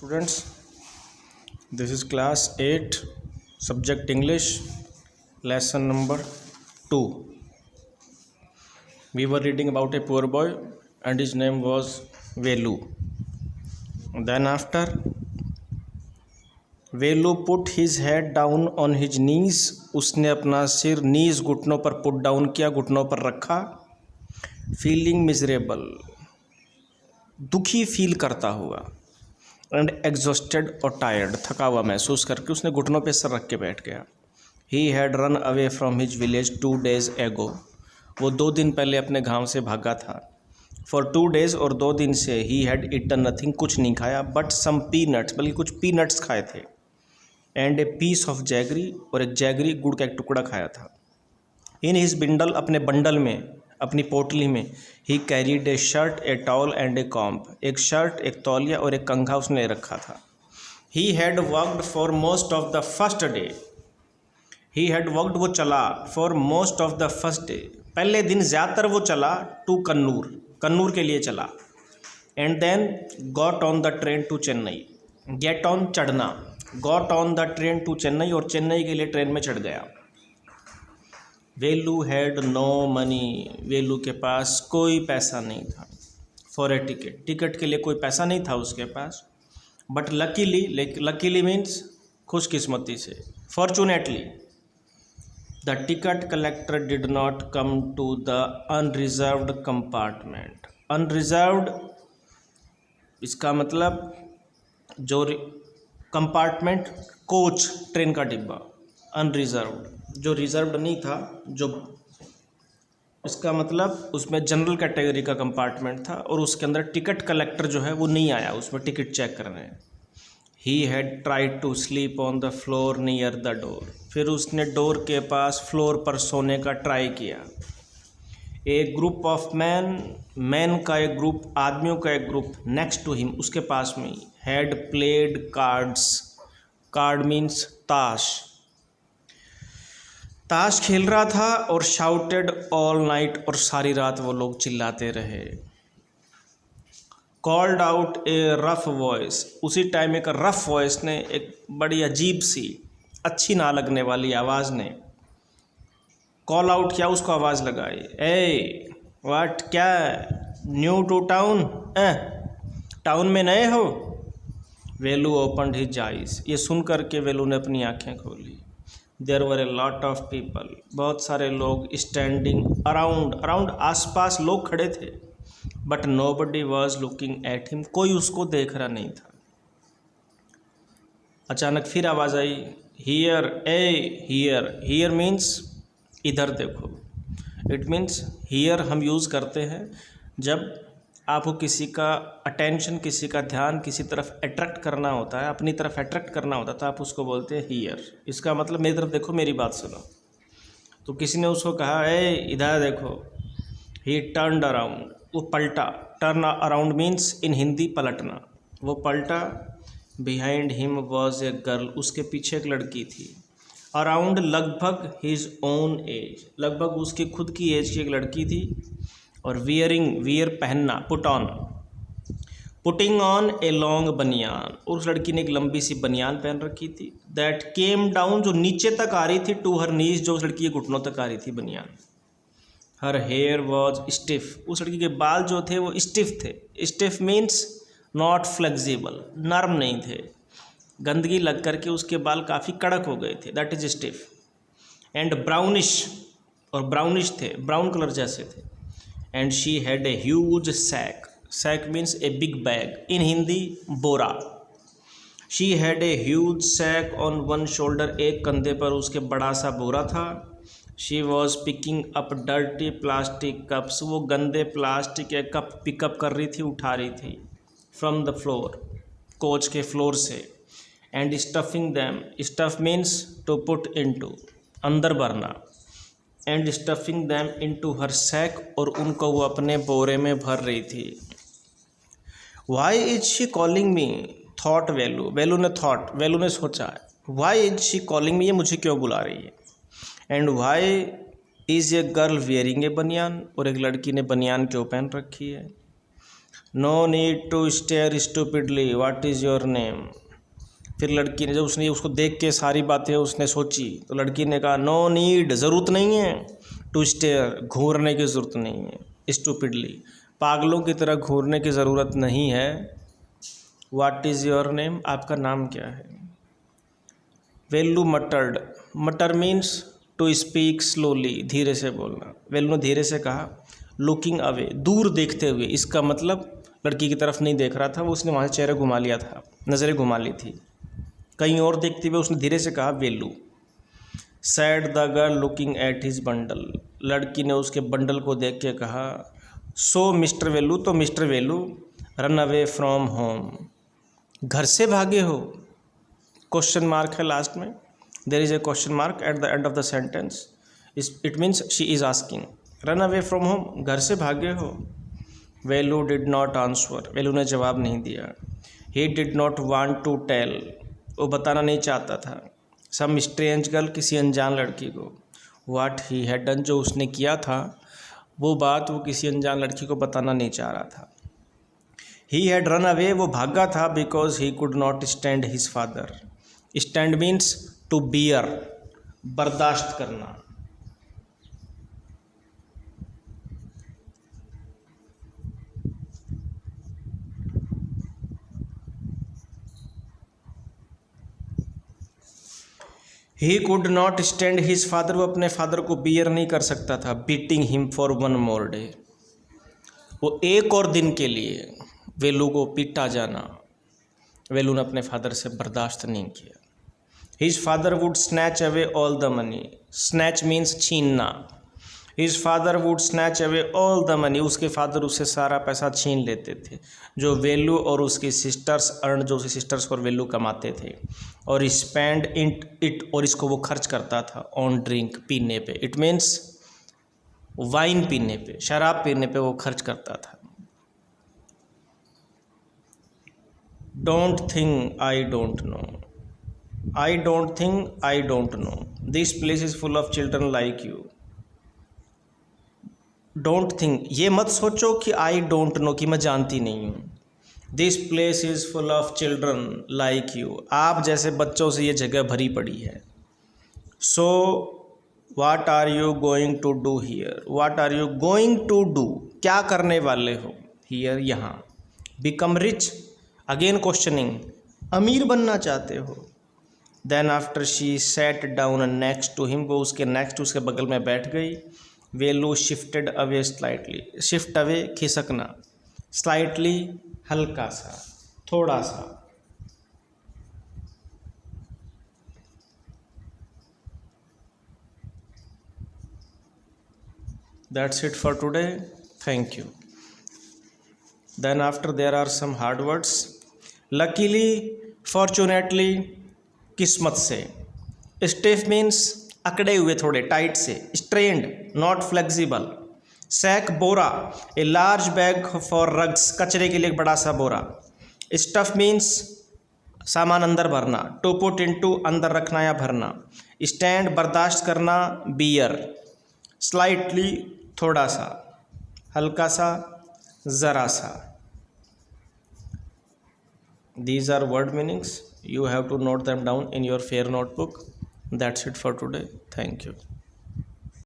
Students, this is class 8, subject English, lesson number 2. We were reading about a poor boy and his name was Velu. Then after, Velu put his head down on his knees. उसने अपना सिर नीज घुटनों पर put down किया, घुटनों पर रखा. Feeling miserable, दुखी फील करता हुआ. एंड एग्जॉस्टेड और टायर्ड, थका हुआ महसूस करके उसने घुटनों पे सर रख के बैठ गया. He had run away from his village 2 days एगो. वो 2 दिन पहले अपने गांव से भागा था. फॉर 2 days और 2 दिन से ही हैड ईटन नथिंग, कुछ नहीं खाया, बट सम पीनट्स, बल्कि कुछ पीनट्स खाए थे. And a piece of jaggery, और एक जैगरी गुड़ का एक टुकड़ा खाया था. इन हिज बिंडल, अपने बंडल में, अपनी पोटली में, ही carried a shirt, a towel and a comb. एक शर्ट, एक तौलिया और एक कंघा उसने ले रखा था. He had worked for most of the first day. He had worked, वो चला, for most of the first day, पहले दिन ज़्यादातर वो चला, टू कन्नूर, कन्नूर के लिए चला. And then got on the train to Chennai. Get on, चढ़ना. Got on the train to Chennai, और चेन्नई के लिए ट्रेन में चढ़ गया. Velu had no money, Velu के पास कोई पैसा नहीं था. फॉर ए टिकट, टिकट के लिए कोई पैसा नहीं था उसके पास. बट लकीली, लकीली मीन्स खुशकिस्मती से, fortunately, the ticket collector did not come to the unreserved compartment. Unreserved, इसका मतलब जो कंपार्टमेंट, कोच, ट्रेन का डिब्बा. अनरिजर्व्ड, जो रिजर्व्ड नहीं था, जो, इसका मतलब उसमें जनरल कैटेगरी का कंपार्टमेंट था और उसके अंदर टिकट कलेक्टर जो है वो नहीं आया उसमें टिकट चेक करने. He had tried to sleep on the floor near the door. फिर उसने डोर के पास, फ्लोर पर सोने का ट्राई किया. ए ग्रुप ऑफ मैन का एक ग्रुप, आदमियों का एक ग्रुप, नेक्स्ट टू हिम, उसके पास में, had played cards. Card means ताश. ताश खेल रहा था. और शाउटेड ऑल नाइट, और सारी रात वो लोग चिल्लाते रहे. कॉल्ड आउट ए रफ वॉइस. उसी टाइम एक रफ वॉइस ने, एक बड़ी अजीब सी, अच्छी ना लगने वाली आवाज़ ने कॉल आउट किया, उसको आवाज़ लगाई. ए व्हाट, क्या, न्यू टू टाउन, टाउन में नए हो. Velu opened his eyes. ये सुन करके वेलू ने अपनी आँखें खोली. There were a lot of people, बहुत सारे लोग, स्टैंडिंग अराउंड, अराउंड आसपास लोग खड़े थे. But nobody was looking at him, कोई उसको देख रहा नहीं था. अचानक फिर आवाज़ आई, here, a here. Here means इधर देखो. इट मीन्स हियर हम यूज़ करते हैं जब आपको किसी का अटेंशन, किसी का ध्यान किसी तरफ अट्रैक्ट करना होता है, अपनी तरफ अट्रैक्ट करना होता है, तो आप उसको बोलते हैं हियर. इसका मतलब मेरी तरफ देखो, मेरी बात सुनो. तो किसी ने उसको कहा, ए इधर देखो. ही टर्नड अराउंड, वो पलटा. Turn around means in Hindi पलटना. वो पलटा. Behind him was a girl, उसके पीछे एक लड़की थी. अराउंड, लगभग, हिज ओन एज, लगभग उसकी खुद की एज की एक लड़की थी. और वियरिंग, वियर पहनना, put on, putting on a long बनियान, और उस लड़की ने एक लंबी सी बनियान पहन रखी थी. दैट केम डाउन, जो नीचे तक आ रही थी, टू हर नीज, जो उस लड़की के घुटनों तक आ रही थी बनियान. हर हेयर वॉज स्टिफ, उस लड़की के बाल जो थे वो स्टिफ थे. स्टिफ मीन्स नॉट फ्लेक्सिबल, नर्म नहीं थे. गंदगी लग करके उसके बाल काफ़ी कड़क हो गए थे, that is stiff. And brownish, और ब्राउनिश थे, ब्राउन कलर जैसे थे. And she had a huge sack. Sack means a big bag, in Hindi bora. She had a huge sack on one shoulder, एक कंधे पर उसके बड़ा सा बोरा था. She was picking up dirty plastic cups, वो गंदे प्लास्टिक के कप पिकअप कर रही थी, उठा रही थी. फ्रॉम द फ्लोर, कोच के फ्लोर से. And stuffing them, stuff means to put into, अंदर भरना. And stuffing them into her sack, और उनको वो अपने बोरे में भर रही थी. Why is she calling me, thought Velu. Velu ने थॉट, वेलू ने सोचा, why is she calling me, ये मुझे क्यों बुला रही है. And why is a girl wearing a banian, और एक लड़की ने बनियान क्यों पहन रखी है. No need to stare stupidly, what is your name. फिर लड़की ने, जब उसने उसको देख के सारी बातें उसने सोची, तो लड़की ने कहा नो नीड, ज़रूरत नहीं है, टू स्टेयर, घूरने की ज़रूरत नहीं है, स्टूपिडली, पागलों की तरह घूरने की ज़रूरत नहीं है। व्हाट इज़ योर नेम, आपका नाम क्या है। वेल्लू मटर्ड, मटर मीन्स टू स्पीक स्लोली, धीरे से बोलना। वेल्लू ने धीरे से कहा, लुकिंग अवे, दूर देखते हुए, इसका मतलब लड़की की तरफ नहीं देख रहा था वो, उसने वहाँ से चेहरा घुमा लिया था, नज़रें घुमा ली थी, कहीं और देखते हुए उसने धीरे से कहा Vellu. Said the girl looking at his bundle, लड़की ने उसके बंडल को देख के कहा, सो मिस्टर वेल्लू, तो mister Vellu, run away from home, घर से भागे हो। क्वेश्चन मार्क है लास्ट में, there is a question mark at the end of the sentence, it means she is asking, run away from home, घर से भागे हो। Vellu did not answer, Vellu ने जवाब नहीं दिया। He did not want to tell, वो बताना नहीं चाहता था, सम स्ट्रेंज गर्ल, किसी अनजान लड़की को, व्हाट ही हैड डन, जो उसने किया था वो बात वो किसी अनजान लड़की को बताना नहीं चाह रहा था। ही हैड रन अवे, वो भागा था, because he could not stand his father. Stand means to bear, बर्दाश्त करना। He could not stand his father, वो अपने फादर को बियर नहीं कर सकता था, beating him for one more day, वो एक और दिन के लिए वेलू को पीटा जाना वेलू ने अपने फादर से बर्दाश्त नहीं किया। His father would snatch away all the money, snatch means छीनना, his father would snatch away all the money, उसके फादर उससे सारा पैसा छीन लेते थे जो वेलू और उसकी सिस्टर्स अर्न, जो उसकी सिस्टर्स और वेलू कमाते थे, और स्पेंड इट, और इसको वो खर्च करता था ऑन ड्रिंक, पीने पे, इट मीन्स वाइन पीने पे, शराब पीने पे वो खर्च करता था। Don't think I don't know, I don't think I don't know, this place is full of children like you. Don't think, ये मत सोचो कि आई डोंट नो, कि मैं जानती नहीं हूँ। This place is full of children like you, आप जैसे बच्चों से ये जगह भरी पड़ी है। So what are you going to do here, what are you going to do, क्या करने वाले हो, हियर, यहाँ। बिकम रिच, अगेन क्वेश्चनिंग, अमीर बनना चाहते हो। Then after she sat down next to him, वो उसके नेक्स्ट, उसके बगल में बैठ गई। Velu shifted away slightly, shift away खिसकना, स्लाइटली हल्का सा, थोड़ा सा। That's it for today. Thank you. Then after there are some hard words. Luckily, fortunately, किस्मत से। Stiff means अकड़े हुए, थोड़े टाइट से। Strained, not flexible. Sack, Bora, a large bag for rugs, कचरे के लिए एक बड़ा सा बोरा। Stuff means सामान अंदर भरना। To put into, अंदर रखना या भरना। Stand, बर्दाश्त करना, bear। Slightly, थोड़ा सा, हल्का सा, ज़रा सा। These are word meanings. You have to note them down in your fair notebook. That's it for today. Thank you.